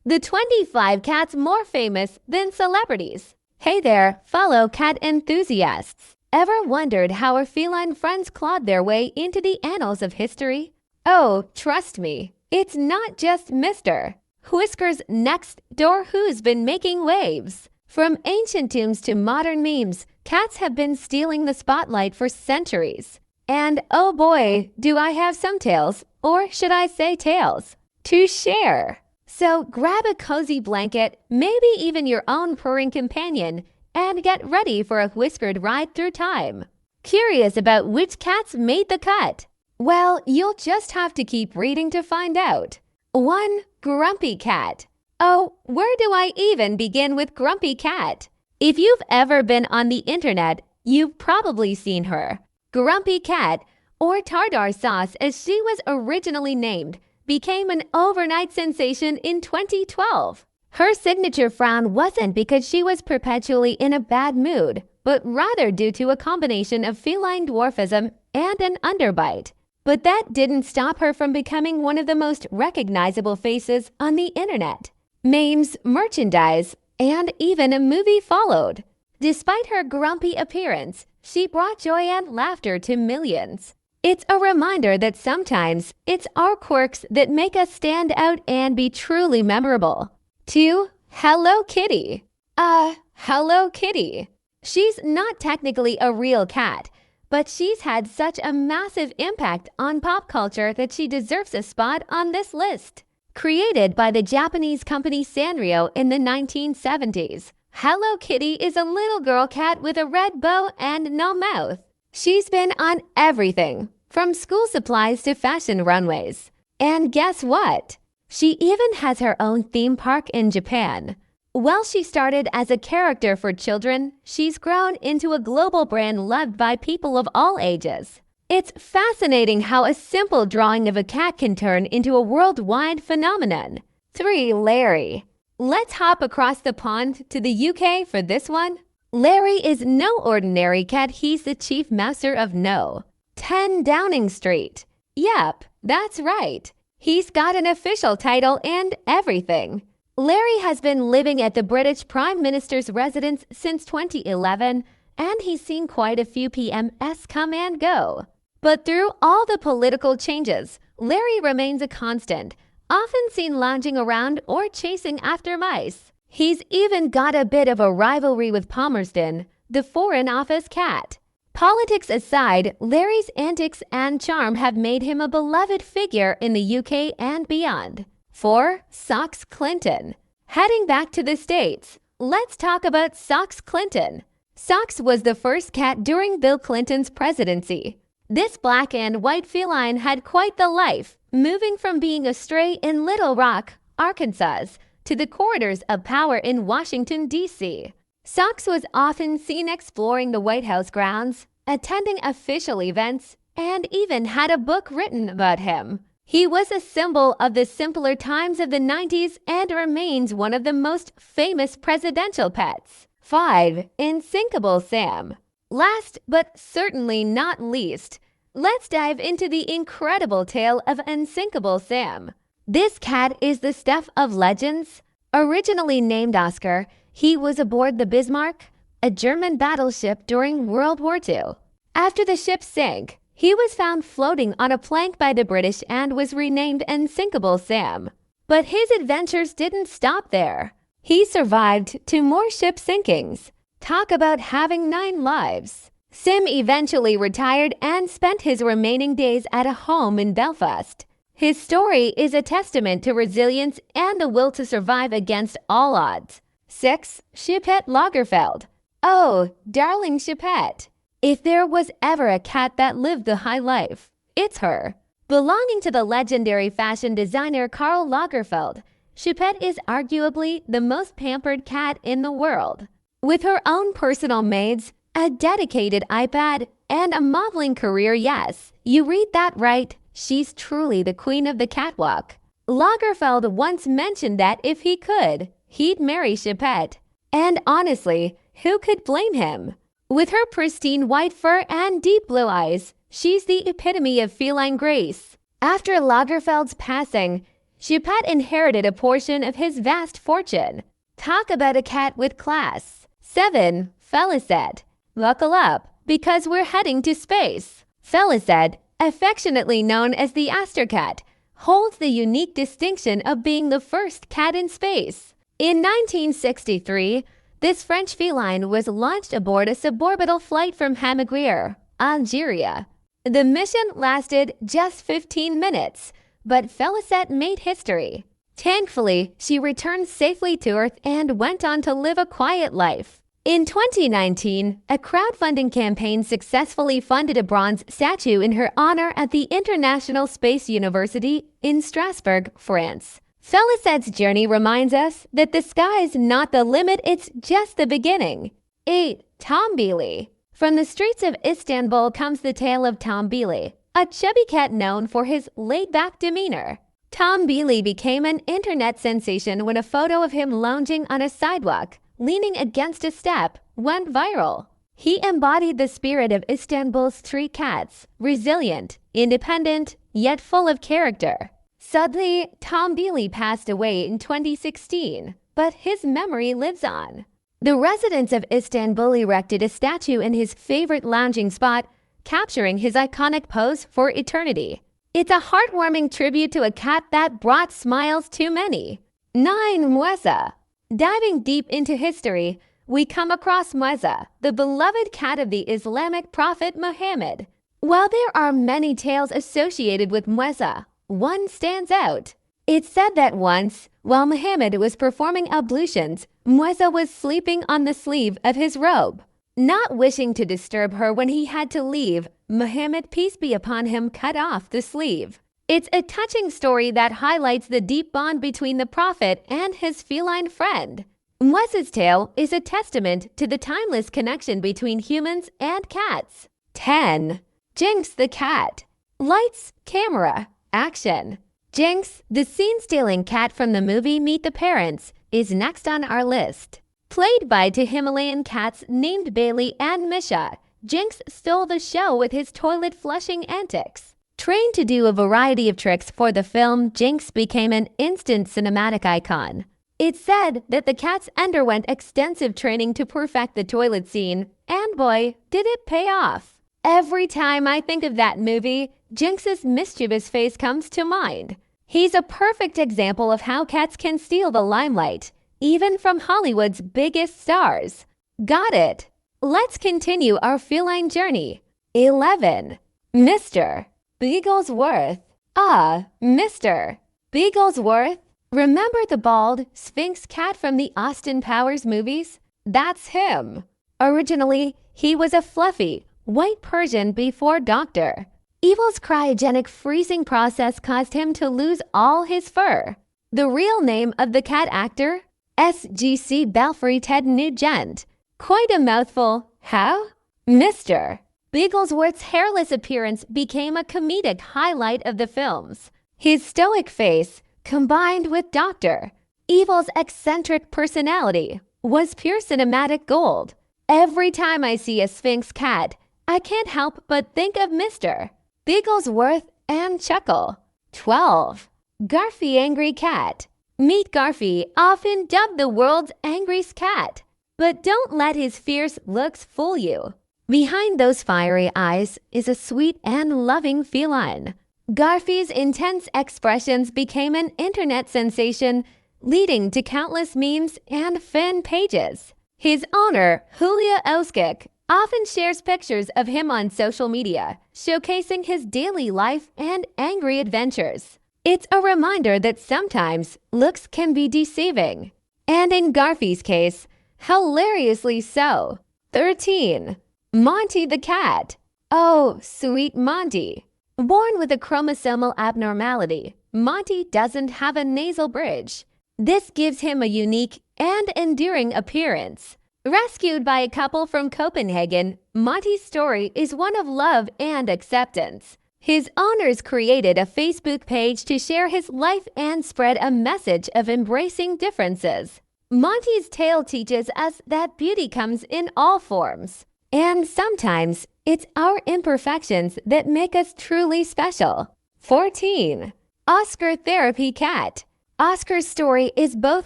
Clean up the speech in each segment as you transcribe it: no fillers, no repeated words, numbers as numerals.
The 25 cats more famous than celebrities. Hey there, fellow cat enthusiasts. Ever wondered how our feline friends clawed their way into the annals of history? Oh, trust me, it's not just Mr. Whisker's next door who's been making waves. From ancient tombs to modern memes, cats have been stealing the spotlight for centuries. And oh boy, do I have some tales, or should I say tales, to share. So grab a cozy blanket, maybe even your own purring companion, and get ready for a whiskered ride through time. Curious about which cats made the cut? Well, you'll just have to keep reading to find out. 1. Grumpy cat. Oh, where do I even begin with Grumpy cat? If you've ever been on the internet, you've probably seen her. Grumpy cat, or tartar sauce as she was originally named, became an overnight sensation in 2012. Her signature frown wasn't because she was perpetually in a bad mood, but rather due to a combination of feline dwarfism and an underbite. But that didn't stop her from becoming one of the most recognizable faces on the internet. Memes, merchandise, and even a movie followed. Despite her grumpy appearance, she brought joy and laughter to millions. It's a reminder that sometimes it's our quirks that make us stand out and be truly memorable. 2. Hello Kitty. Hello Kitty. She's not technically a real cat, but she's had such a massive impact on pop culture that she deserves a spot on this list. Created by the Japanese company Sanrio in the 1970s, Hello Kitty is a little girl cat with a red bow and no mouth. She's been on everything, from school supplies to fashion runways. And guess what? She even has her own theme park in Japan. While she started as a character for children, she's grown into a global brand loved by people of all ages. It's fascinating how a simple drawing of a cat can turn into a worldwide phenomenon. 3. Larry. Let's hop across the pond to the UK for this one. Larry is no ordinary cat, he's the chief mouser of No. 10 Downing Street. Yep, that's right. He's got an official title and everything. Larry has been living at the British Prime Minister's residence since 2011, and he's seen quite a few PMs come and go. But through all the political changes, Larry remains a constant, often seen lounging around or chasing after mice. He's even got a bit of a rivalry with Palmerston, the Foreign Office cat. Politics aside, Larry's antics and charm have made him a beloved figure in the UK and beyond. 4. Socks Clinton. Heading back to the States, let's talk about Socks Clinton. Socks was the first cat during Bill Clinton's presidency. This black and white feline had quite the life, moving from being a stray in Little Rock, Arkansas, to the corridors of power in Washington, D.C. Socks was often seen exploring the White House grounds, attending official events, and even had a book written about him. He was a symbol of the simpler times of the 90s and remains one of the most famous presidential pets. 5. Insinkable Sam. Last but certainly not least, let's dive into the incredible tale of Unsinkable Sam. This cat is the stuff of legends. Originally named Oscar, he was aboard the Bismarck, a German battleship during World War II. After the ship sank, he was found floating on a plank by the British and was renamed Unsinkable Sam. But his adventures didn't stop there. He survived 2 more ship sinkings. Talk about having 9 lives. Sim eventually retired and spent his remaining days at a home in Belfast. His story is a testament to resilience and the will to survive against all odds. 6. c.a.t.s Lagerfeld. Oh, darling c.a.t.s. If there was ever a cat that lived the high life, it's her. Belonging to the legendary fashion designer Karl Lagerfeld, c.a.t.s is arguably the most pampered cat in the world. With her own personal maids, a dedicated iPad, and a modeling career, yes, you read that right, she's truly the queen of the catwalk. Lagerfeld once mentioned that if he could, he'd marry c.a.t.s. And honestly, who could blame him? With her pristine white fur and deep blue eyes, she's the epitome of feline grace. After Lagerfeld's passing, c.a.t.s inherited a portion of his vast fortune. Talk about a cat with class. 7. c.a.t.s. Buckle up, because we're heading to space. c.a.t.s, affectionately known as the Cat, holds the unique distinction of being the first cat in space. In 1963, this French feline was launched aboard a suborbital flight from Hammaguir, Algeria. The mission lasted just 15 minutes, but c.a.t.s made history. Thankfully, she returned safely to Earth and went on to live a quiet life. In 2019, a crowdfunding campaign successfully funded a bronze statue in her honor at the International Space University in Strasbourg, France. c.a.t.s' journey reminds us that the sky's not the limit, it's just the beginning. 8. Tombili. From the streets of Istanbul comes the tale of Tombili, a chubby cat known for his laid-back demeanor. Tombili became an internet sensation when a photo of him lounging on a sidewalk, leaning against a step, went viral. He embodied the spirit of Istanbul's street cats, resilient, independent, yet full of character. Sadly, Tombili passed away in 2016, but his memory lives on. The residents of Istanbul erected a statue in his favorite lounging spot, capturing his iconic pose for eternity. It's a heartwarming tribute to a cat that brought smiles to many. 9. Muezza. Diving deep into history, we come across Muezza, the beloved cat of the Islamic prophet Muhammad. While there are many tales associated with Muezza, one stands out. It's said that once, while Muhammad was performing ablutions, Muezza was sleeping on the sleeve of his robe. Not wishing to disturb her when he had to leave, Muhammad, peace be upon him, cut off the sleeve. It's a touching story that highlights the deep bond between the prophet and his feline friend. Muezza's tale is a testament to the timeless connection between humans and cats. 10. Jinx the cat. Lights, camera, action. Jinx, the scene-stealing cat from the movie Meet the Parents, is next on our list. Played by two Himalayan cats named Bailey and Misha, Jinx stole the show with his toilet-flushing antics. Trained to do a variety of tricks for the film, Jinx became an instant cinematic icon. It's said that the cats underwent extensive training to perfect the toilet scene, and boy, did it pay off. Every time I think of that movie, Jinx's mischievous face comes to mind. He's a perfect example of how cats can steal the limelight, even from Hollywood's biggest stars. Got it! Let's continue our feline journey. 11. Mr. Bigglesworth. Ah, Mr. Bigglesworth. Remember the bald, Sphinx cat from the Austin Powers movies? That's him. Originally, he was a fluffy, white Persian before Dr. Evil's cryogenic freezing process caused him to lose all his fur. The real name of the cat actor? S.G.C. Belfry Ted Nugent. Quite a mouthful. How? Mr. Bigglesworth's hairless appearance became a comedic highlight of the films. His stoic face, combined with Dr. Evil's eccentric personality, was pure cinematic gold. Every time I see a Sphinx cat, I can't help but think of Mr. Bigglesworth and chuckle. 12. Garfy Angry Cat. Meet Garfy, often dubbed the world's angriest cat. But don't let his fierce looks fool you. Behind those fiery eyes is a sweet and loving feline. Garfy's intense expressions became an internet sensation, leading to countless memes and fan pages. His owner, Julia Oskik, often shares pictures of him on social media, showcasing his daily life and angry adventures. It's a reminder that sometimes looks can be deceiving. And in Garfy's case, hilariously so. 13. Monty the cat. Oh, sweet Monty. Born with a chromosomal abnormality, Monty doesn't have a nasal bridge. This gives him a unique and endearing appearance. Rescued by a couple from Copenhagen, Monty's story is one of love and acceptance. His owners created a Facebook page to share his life and spread a message of embracing differences. Monty's tale teaches us that beauty comes in all forms. And sometimes, it's our imperfections that make us truly special. 14. Oscar Therapy Cat. Oscar's story is both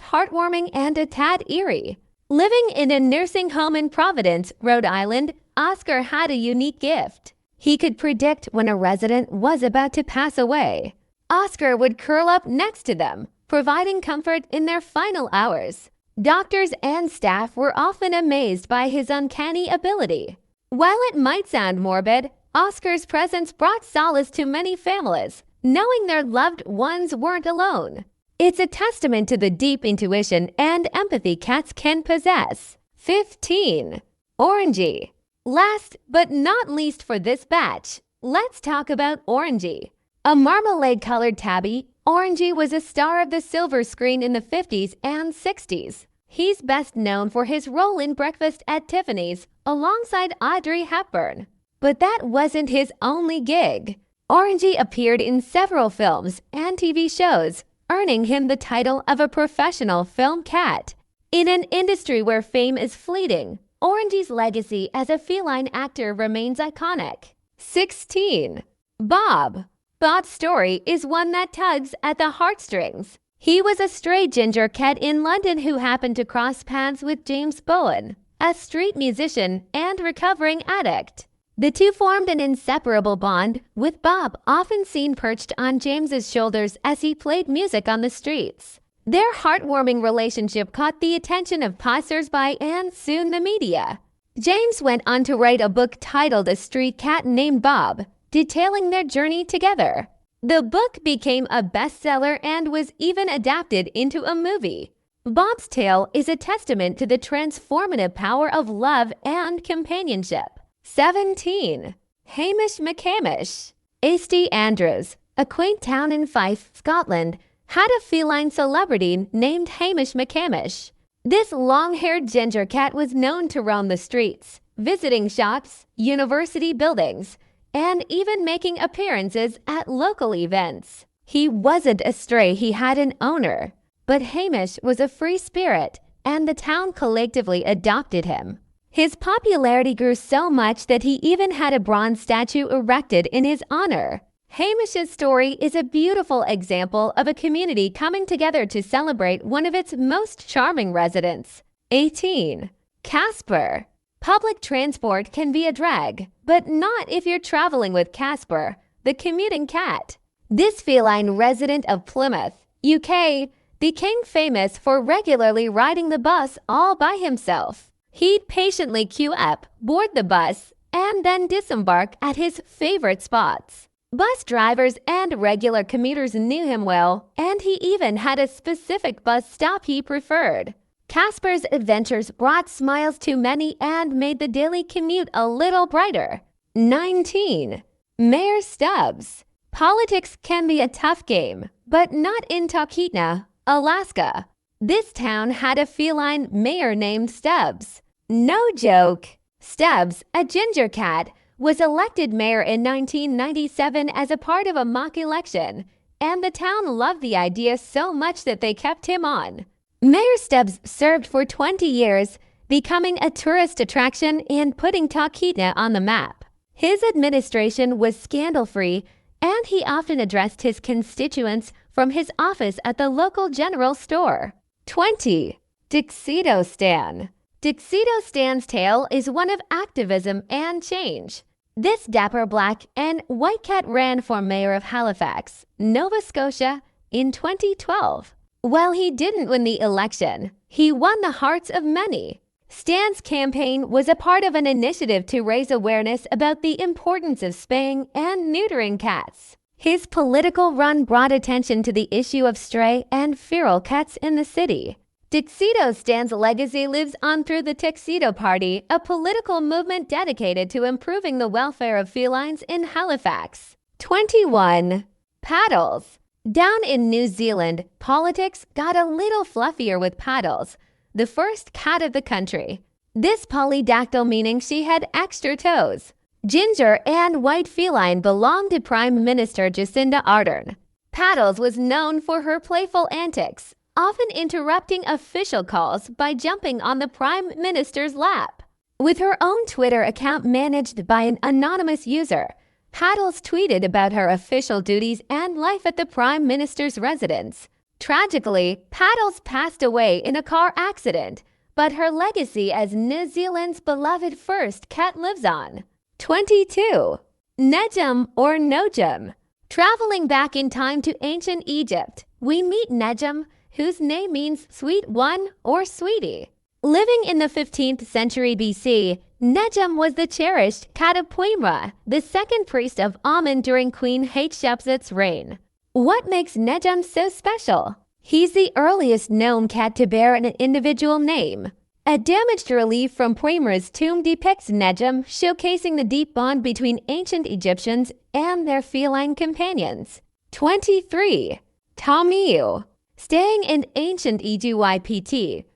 heartwarming and a tad eerie. Living in a nursing home in Providence, Rhode Island, Oscar had a unique gift. He could predict when a resident was about to pass away. Oscar would curl up next to them, providing comfort in their final hours. Doctors and staff were often amazed by his uncanny ability. While it might sound morbid, Oscar's presence brought solace to many families, knowing their loved ones weren't alone. It's a testament to the deep intuition and empathy cats can possess. 15. Orangey. Last but not least for this batch, let's talk about Orangey. A marmalade-colored tabby, Orangey was a star of the silver screen in the 50s and 60s. He's best known for his role in Breakfast at Tiffany's alongside Audrey Hepburn. But that wasn't his only gig. Orangey appeared in several films and TV shows, earning him the title of a professional film cat. In an industry where fame is fleeting, Orangey's legacy as a feline actor remains iconic. 16. Bob. Bob's story is one that tugs at the heartstrings. He was a stray ginger cat in London who happened to cross paths with James Bowen, a street musician and recovering addict. The two formed an inseparable bond, with Bob often seen perched on James's shoulders as he played music on the streets. Their heartwarming relationship caught the attention of passers-by and soon the media. James went on to write a book titled A Street Cat Named Bob, detailing their journey together. The book became a bestseller and was even adapted into a movie. Bob's tale is a testament to the transformative power of love and companionship. 17. Hamish McCamish. St. Andrews, a quaint town in Fife, Scotland, had a feline celebrity named Hamish McCamish. This long-haired ginger cat was known to roam the streets, visiting shops, university buildings, and even making appearances at local events. He wasn't a stray, he had an owner. But Hamish was a free spirit, and the town collectively adopted him. His popularity grew so much that he even had a bronze statue erected in his honor. Hamish's story is a beautiful example of a community coming together to celebrate one of its most charming residents. 18. Casper. Public transport can be a drag, but not if you're traveling with Casper, the commuting cat. This feline resident of Plymouth, UK, became famous for regularly riding the bus all by himself. He'd patiently queue up, board the bus, and then disembark at his favorite spots. Bus drivers and regular commuters knew him well, and he even had a specific bus stop he preferred. Casper's adventures brought smiles to many and made the daily commute a little brighter. 19. Mayor Stubbs. Politics can be a tough game, but not in Talkeetna, Alaska. This town had a feline mayor named Stubbs. No joke. Stubbs, a ginger cat, was elected mayor in 1997 as a part of a mock election, and the town loved the idea so much that they kept him on. Mayor Stubbs served for 20 years, becoming a tourist attraction and putting Talkeetna on the map. His administration was scandal-free, and he often addressed his constituents from his office at the local general store. 20. Tuxedo Stan. Tuxedo Stan's tale is one of activism and change. This dapper black and white cat ran for mayor of Halifax, Nova Scotia, in 2012. While he didn't win the election, he won the hearts of many. Stan's campaign was a part of an initiative to raise awareness about the importance of spaying and neutering cats. His political run brought attention to the issue of stray and feral cats in the city. Tuxedo Stan's legacy lives on through the Tuxedo Party, a political movement dedicated to improving the welfare of felines in Halifax. 21. Paddles. Down in New Zealand, politics got a little fluffier with Paddles, the first cat of the country. This polydactyl meaning she had extra toes. Ginger and white feline belonged to Prime Minister Jacinda Ardern. Paddles was known for her playful antics, often interrupting official calls by jumping on the Prime Minister's lap. With her own Twitter account managed by an anonymous user, Paddles tweeted about her official duties and life at the Prime Minister's residence. Tragically, Paddles passed away in a car accident, but her legacy as New Zealand's beloved first cat lives on. 22. Nejum or Nojum. Traveling back in time to ancient Egypt, we meet Nejum, whose name means sweet one or sweetie. Living in the 15th century BC, Nejum was the cherished cat of Puimra, the second priest of Amun during Queen Hatshepsut's reign. What makes Nejum so special? He's the earliest known cat to bear an individual name. A damaged relief from Puimra's tomb depicts Nejum, showcasing the deep bond between ancient Egyptians and their feline companions. 23. Tamiu. Staying in ancient Egypt,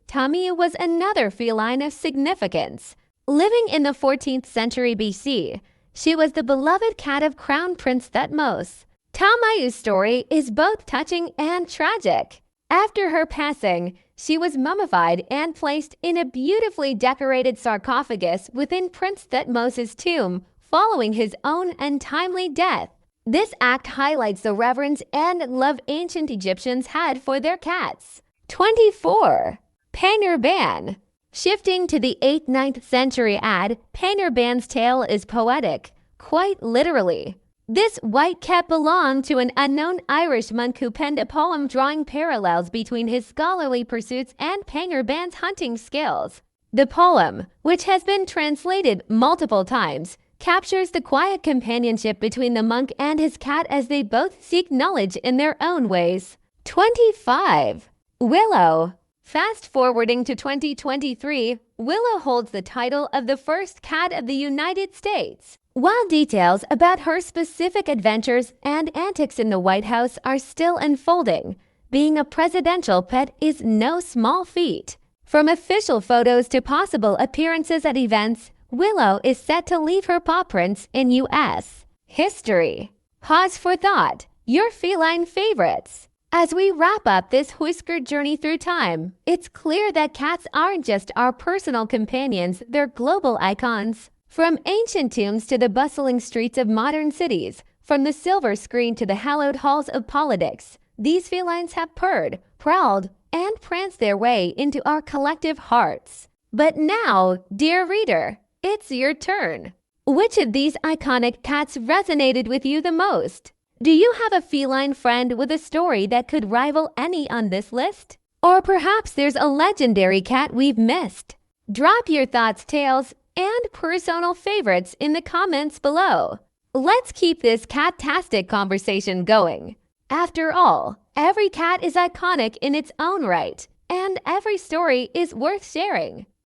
Tamiu was another feline of significance. Living in the 14th century BC, she was the beloved cat of Crown Prince Thutmose. Tamiu's story is both touching and tragic. After her passing, she was mummified and placed in a beautifully decorated sarcophagus within Prince Thutmose's tomb following his own untimely death. This act highlights the reverence and love ancient Egyptians had for their cats. 24. Panurban. Shifting to the 8th-9th century ad, Panurban's tale is poetic, quite literally. This white cat belonged to an unknown Irish monk who penned a poem drawing parallels between his scholarly pursuits and Panurban's hunting skills. The poem, which has been translated multiple times, captures the quiet companionship between the monk and his cat as they both seek knowledge in their own ways. 25. Willow. Fast forwarding to 2023, Willow holds the title of the first cat of the United States. While details about her specific adventures and antics in the White House are still unfolding, being a presidential pet is no small feat. From official photos to possible appearances at events, Willow is set to leave her paw prints in U.S. history. Pause for thought. Your feline favorites. As we wrap up this whiskered journey through time, it's clear that cats aren't just our personal companions, they're global icons. From ancient tombs to the bustling streets of modern cities, from the silver screen to the hallowed halls of politics, these felines have purred, prowled, and pranced their way into our collective hearts. But now, dear reader, it's your turn. Which of these iconic cats resonated with you the most? Do you have a feline friend with a story that could rival any on this list? Or perhaps there's a legendary cat we've missed? Drop your thoughts, tales, and personal favorites in the comments below. Let's keep this cat-tastic conversation going. After all, every cat is iconic in its own right, and every story is worth sharing.